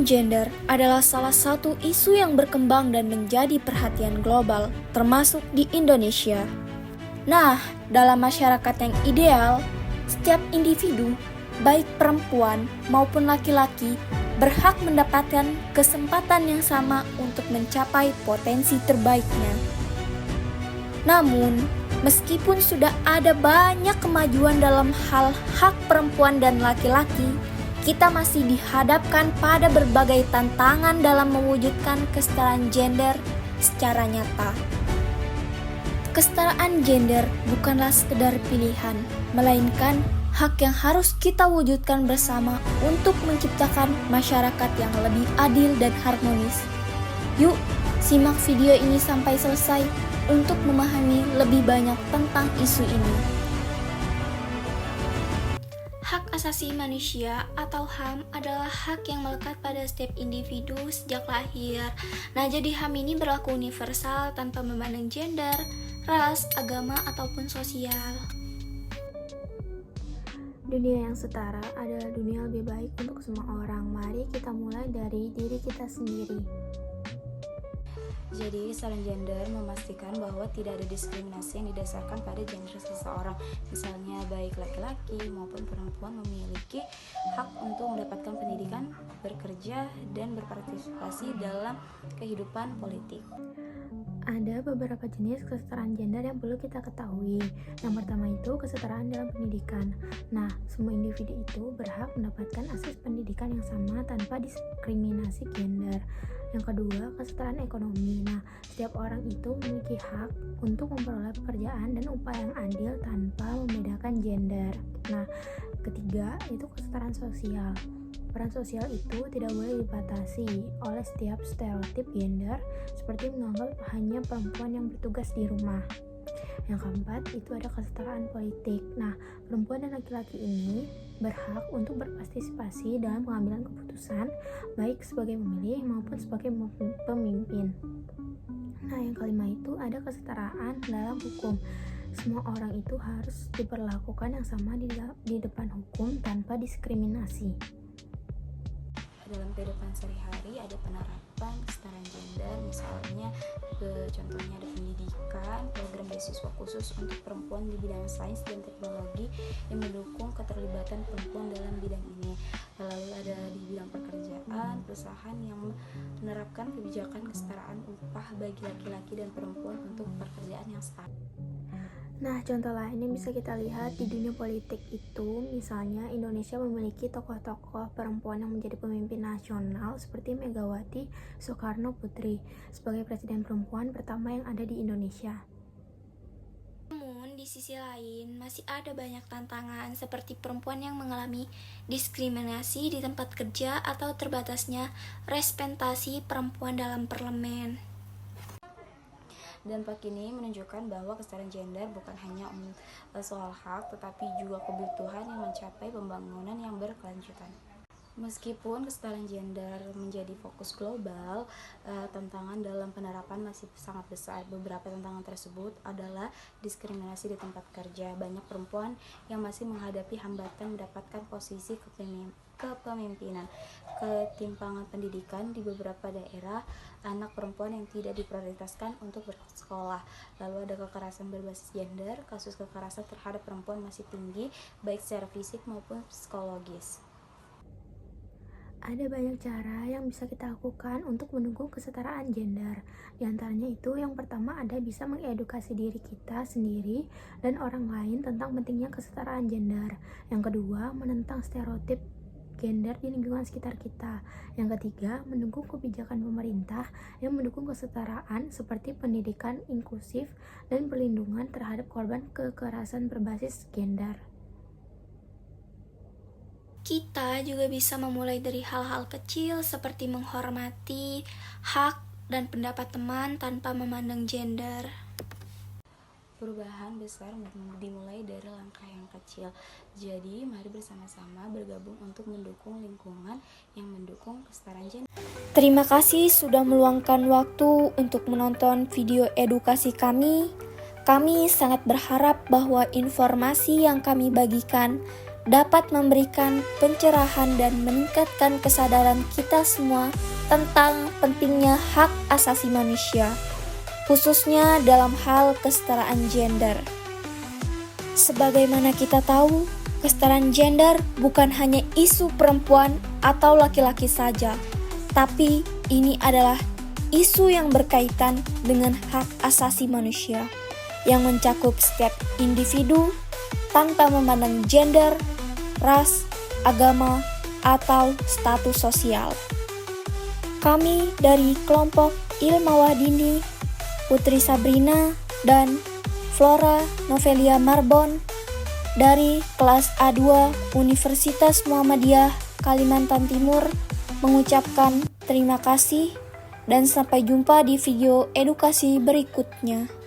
Kesetaraan gender adalah salah satu isu yang berkembang dan menjadi perhatian global, termasuk di Indonesia. Nah, dalam masyarakat yang ideal, setiap individu, baik perempuan maupun laki-laki, berhak mendapatkan kesempatan yang sama untuk mencapai potensi terbaiknya. Namun, meskipun sudah ada banyak kemajuan dalam hal hak perempuan dan laki-laki, kita masih dihadapkan pada berbagai tantangan dalam mewujudkan kesetaraan gender secara nyata. Kesetaraan gender bukanlah sekedar pilihan, melainkan hak yang harus kita wujudkan bersama untuk menciptakan masyarakat yang lebih adil dan harmonis. Yuk, simak video ini sampai selesai untuk memahami lebih banyak tentang isu ini. Hak asasi manusia atau HAM adalah hak yang melekat pada setiap individu sejak lahir. Nah, jadi HAM ini berlaku universal tanpa memandang gender, ras, agama, ataupun sosial. Dunia yang setara adalah dunia lebih baik untuk semua orang. Mari kita mulai dari diri kita sendiri. Jadi, kesetaraan gender memastikan bahwa tidak ada diskriminasi yang didasarkan pada gender seseorang. Misalnya, baik laki-laki maupun perempuan memiliki hak untuk mendapatkan pendidikan, bekerja, dan berpartisipasi dalam kehidupan politik. Ada beberapa jenis kesetaraan gender yang perlu kita ketahui. Yang pertama itu kesetaraan dalam pendidikan. Nah, semua individu itu berhak mendapatkan akses pendidikan yang sama tanpa diskriminasi gender. Yang kedua, kesetaraan ekonomi. Nah, setiap orang itu memiliki hak untuk memperoleh pekerjaan dan upah yang adil tanpa membedakan gender. Nah, ketiga, itu kesetaraan sosial. Peran sosial itu tidak boleh dibatasi oleh setiap stereotip gender, seperti menganggap hanya perempuan yang bertugas di rumah. Yang keempat, itu ada kesetaraan politik. Nah, perempuan dan laki-laki ini berhak untuk berpartisipasi dalam pengambilan keputusan, baik sebagai pemilih maupun sebagai pemimpin. Nah, yang kelima itu ada kesetaraan dalam hukum. Semua orang itu harus diperlakukan yang sama di depan hukum tanpa diskriminasi. Dalam kehidupan sehari-hari ada penerapan kesetaraan gender, misalnya contohnya ada pendidikan, program beasiswa khusus untuk perempuan di bidang sains dan teknologi yang mendukung keterlibatan perempuan dalam bidang ini. Lalu ada di bidang pekerjaan, perusahaan yang menerapkan kebijakan kesetaraan upah bagi laki-laki dan perempuan untuk pekerjaan yang setara. Nah, contoh lain yang bisa kita lihat di dunia politik itu, misalnya Indonesia memiliki tokoh-tokoh perempuan yang menjadi pemimpin nasional seperti Megawati Soekarno Putri sebagai presiden perempuan pertama yang ada di Indonesia. Namun, di sisi lain, masih ada banyak tantangan seperti perempuan yang mengalami diskriminasi di tempat kerja atau terbatasnya representasi perempuan dalam parlemen. Dampak ini menunjukkan bahwa kesetaraan gender bukan hanya soal hak, tetapi juga kebutuhan yang mencapai pembangunan yang berkelanjutan. Meskipun kesetaraan gender menjadi fokus global, tantangan dalam penerapan masih sangat besar. Beberapa tantangan tersebut adalah diskriminasi di tempat kerja. Banyak perempuan yang masih menghadapi hambatan mendapatkan posisi kepemimpinan, ketimpangan pendidikan di beberapa daerah, anak perempuan yang tidak diprioritaskan untuk bersekolah. Lalu ada kekerasan berbasis gender. Kasus kekerasan terhadap perempuan masih tinggi, baik secara fisik maupun psikologis. Ada banyak cara yang bisa kita lakukan untuk mendukung kesetaraan gender. Di antaranya itu, yang pertama ada bisa mengedukasi diri kita sendiri dan orang lain tentang pentingnya kesetaraan gender. Yang kedua, menentang stereotip gender di lingkungan sekitar kita. Yang ketiga, mendukung kebijakan pemerintah yang mendukung kesetaraan seperti pendidikan inklusif dan perlindungan terhadap korban kekerasan berbasis gender. Kita juga bisa memulai dari hal-hal kecil seperti menghormati hak dan pendapat teman tanpa memandang gender. Perubahan besar dimulai dari langkah yang kecil. Jadi, mari bersama-sama bergabung untuk mendukung lingkungan yang mendukung kesetaraan gender. Terima kasih sudah meluangkan waktu untuk menonton video edukasi kami. Kami sangat berharap bahwa informasi yang kami bagikan dapat memberikan pencerahan dan meningkatkan kesadaran kita semua tentang pentingnya hak asasi manusia, khususnya dalam hal kesetaraan gender. Sebagaimana kita tahu, kesetaraan gender bukan hanya isu perempuan atau laki-laki saja, tapi ini adalah isu yang berkaitan dengan hak asasi manusia yang mencakup setiap individu tanpa memandang gender, ras, agama, atau status sosial. Kami dari kelompok Ilmawah Dini, Putri Sabrina, dan Flora Novelia Marbon dari kelas A2 Universitas Muhammadiyah Kalimantan Timur mengucapkan terima kasih dan sampai jumpa di video edukasi berikutnya.